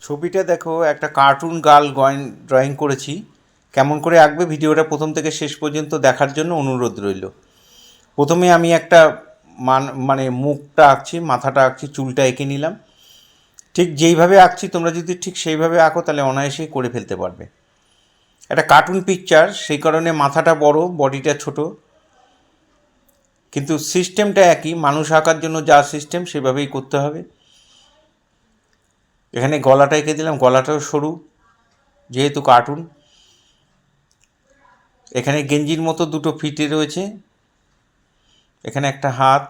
ছবিটা দেখো, একটা কার্টুন গার্ল ড্রয়িং করেছি। কেমন করে আঁকবে ভিডিওটা প্রথম থেকে শেষ পর্যন্ত দেখার জন্য অনুরোধ রইল। প্রথমে আমি একটা মানে মুখটা আঁকছি, মাথাটা আঁকছি, চুলটা এঁকে নিলাম। ঠিক যেইভাবে আঁকছি তোমরা যদি ঠিক সেইভাবে আঁকো তাহলে অনায়াসেই করে ফেলতে পারবে। একটা কার্টুন পিকচার, সেই কারণে মাথাটা বড়, বডিটা ছোট, কিন্তু সিস্টেমটা একই। মানুষ আঁকার জন্য যা সিস্টেম সেভাবেই করতে হবে। এখানে গলাটা এঁকে দিলাম, গলাটাও সরু যেহেতু কার্টুন। এখানে গেঞ্জির মতো দুটো ফিতে রয়েছে, এখানে একটা হাত।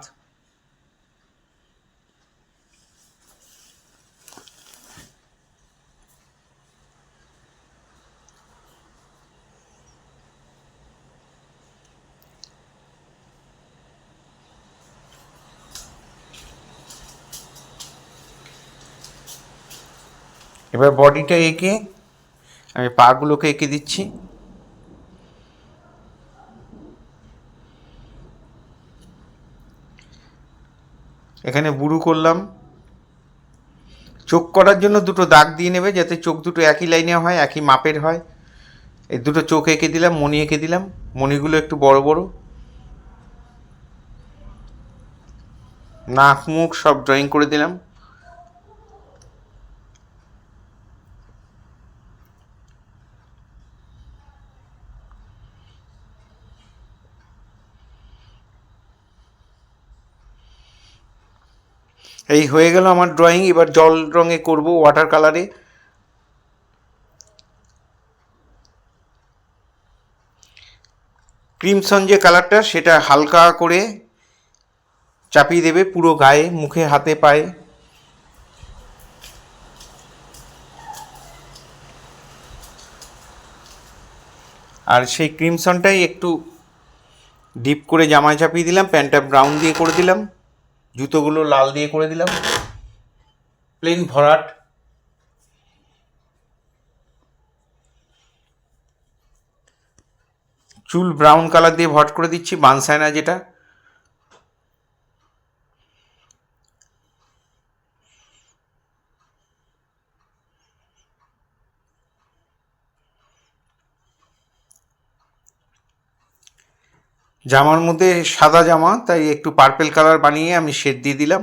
এবার বডিটা এঁকে আমি পাগুলোকে এঁকে দিচ্ছি। এখানে বুড়ো করলাম। চোখ করার জন্য দুটো দাগ দিয়ে নেবে, যাতে চোখ দুটো একই লাইনে হয়, একই মাপের হয়। এই দুটো চোখ এঁকে দিলাম, মণি এঁকে দিলাম। মণিগুলো একটু বড় বড়। নাক মুখ সব ড্রয়িং করে দিলাম। এই হয়ে গেল আমার ড্রয়িং। এবার জল রঙে করব, ওয়াটার কালারে। ক্রিমসন যে কালারটা, সেটা হালকা করে চাপিয়ে দেবে পুরো গায়ে, মুখে, হাতে, পায়ে। আর সেই ক্রিমসনটাই একটু ডিপ করে জামায় চাপিয়ে দিলাম। প্যান্টটা ব্রাউন দিয়ে করে দিলাম, জুতোগুলো লাল দিয়ে করে দিলাম। প্লেন ভরাট। চুল ব্রাউন কালার দিয়ে ভরাট করে দিচ্ছি, বানসায়না যেটা। জামার মধ্যে সাদা জামা, তাই একটু পার্পেল কালার বানিয়ে আমি শেড দিয়ে দিলাম।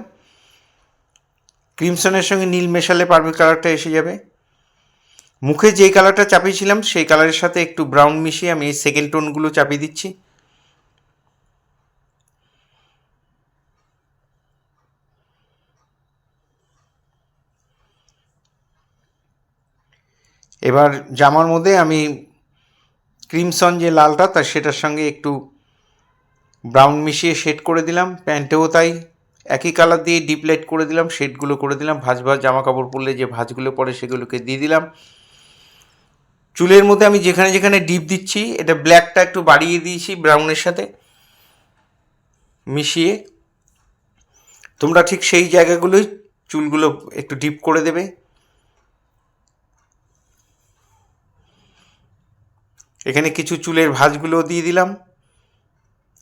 ক্রিমসনের সঙ্গে নীল মেশালে পার্পেল কালারটা এসে যাবে। মুখে যেই কালারটা চাপিয়েছিলাম সেই কালারের সাথে একটু ব্রাউন মিশিয়ে আমি এই সেকেন্ড টোনগুলো চাপিয়ে দিচ্ছি। এবার জামার মধ্যে আমি ক্রিমসন যে লালটা, তার সেটার সঙ্গে একটু ব্রাউন মিশিয়ে শেড করে দিলাম। প্যান্টেও তাই একই কালার দিয়ে ডিপ লাইট করে দিলাম, শেডগুলো করে দিলাম। ভাঁজ ভাঁজ জামা কাপড় পরলে যে ভাঁজগুলো পরে সেগুলোকে দিয়ে দিলাম। চুলের মধ্যে আমি যেখানে যেখানে ডিপ দিচ্ছি, এটা ব্ল্যাকটা একটু বাড়িয়ে দিয়েছি ব্রাউনের সাথে মিশিয়ে। তোমরা ঠিক সেই জায়গাগুলোই চুলগুলো একটু ডিপ করে দেবে। এখানে কিছু চুলের ভাঁজগুলো দিয়ে দিলাম।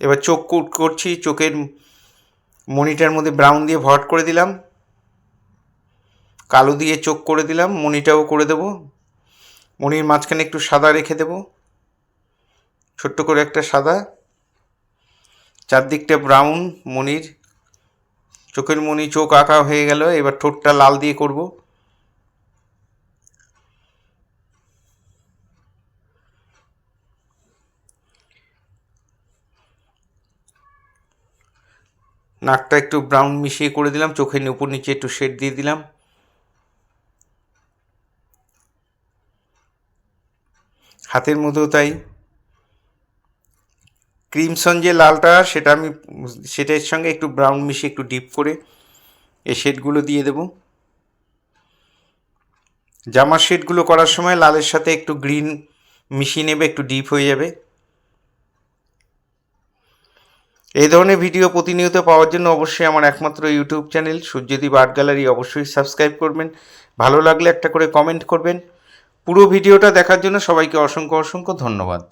এবার চোখ করছি, চোখের মণিটার মধ্যে ব্রাউন দিয়ে ভরাট করে দিলাম, কালো দিয়ে চোখ করে দিলাম, মণিটাও করে দেব। মণির মাঝখানে একটু সাদা রেখে দেব, ছোট্ট করে একটা সাদা। চারদিকটা ব্রাউন মণির। চোখের মণি, চোখ আঁকা হয়ে গেল। এবার ঠোঁটটা লাল দিয়ে করব। নাকটা একটু ব্রাউন মিশিয়ে করে দিলাম, চোখের উপর নিচে একটু শেড দিয়ে দিলাম। হাতের মধ্যেও তাই। ক্রিমসন যে লালটা, সেটা আমি সেটার সঙ্গে একটু ব্রাউন মিশিয়ে একটু ডিপ করে এই শেডগুলো দিয়ে দেব। জামার শেডগুলো করার সময় লালের সাথে একটু গ্রিন মিশিয়ে নেবে, একটু ডিপ হয়ে যাবে। এই ধরনের ভিডিও প্রতিনিয়ত পাওয়ার জন্য অবশ্যই আমার একমাত্র YouTube channel Suryadip art gallery অবশ্যই সাবস্ক্রাইব করবেন। ভালো লাগলে একটা করে কমেন্ট করবেন। পুরো ভিডিওটা দেখার জন্য সবাইকে অসংখ্য অসংখ্য ধন্যবাদ।